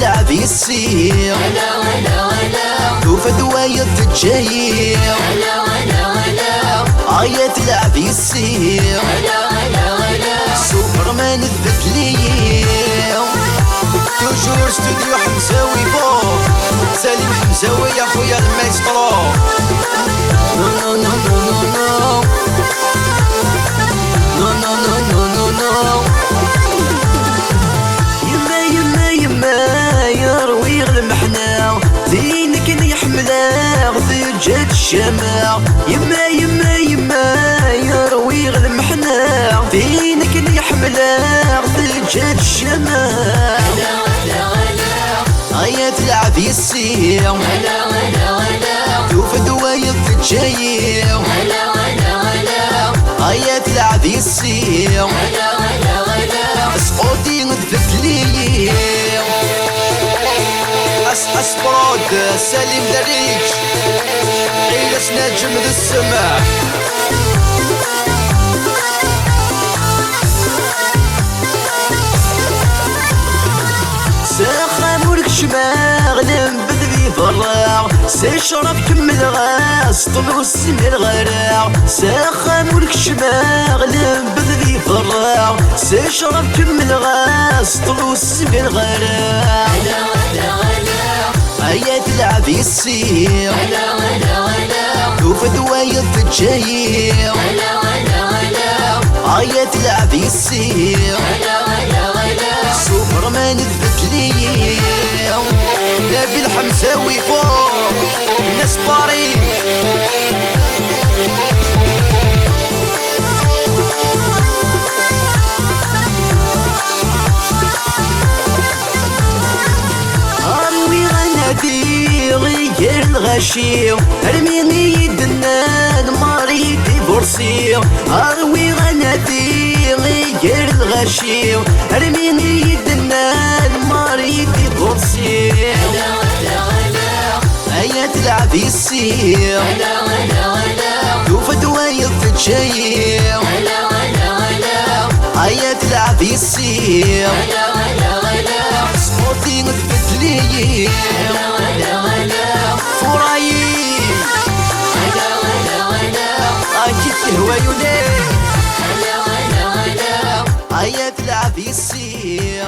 تلعب يسير هلا هلا هلا وفي دواير تتجير هلا هلا هلا عيا تلعب يسير هلا هلا هلا سوبرمان الذكلير توجور استوديو حمزاوي بور سالم حمزاوي يا خويا المايسترو نو نو نو نو نو نو نو نو نو نو نو يما يما يما يروي المحنة دينك يحملها ضجة الشمع يما يما يما يروي المحنة دينك يحملها ضجة الشمع هيا تلعب يسير هلا هلا هلا شوف دواير تتجير هلا هلا هلا هيا تلعب يسير هلا هلا هلا اسقوطي الذكلير أس برود سليم دريج قيلس نجم ذي السماء سخامولك شماغ نبذ فرع سشرب كمل غاس طلوس من الغراع سخامولك شماغ نبذ فرع سشرب كمل غاس طلوس من الغراع هلا هلا هلا هيا تلعب يسير هلا هلا هلا شوف دواير تتجير هلا هلا هلا هيا تلعب يسير هلا هلا هلا سوبرمان الذكلير نبيل حمزاوي فوق ناس باري اروي غنادي غير الغشير ارميني يدنا ماري ديفورسير اروي غنادي غير الغشير ارميني يدنا ماري ديفورسير هلا هلا هلا هيا تلعب يسير هلا هلا هلا شوف دواير تتجير هلا هلا هلا هيا تلعب يسير هلا هلا هلا سقوطي الذكلير هلا هلا هلا فرايي هلا هلا هلا اكيد تهوى يوني هلا هلا هلا هيا تلعب يسير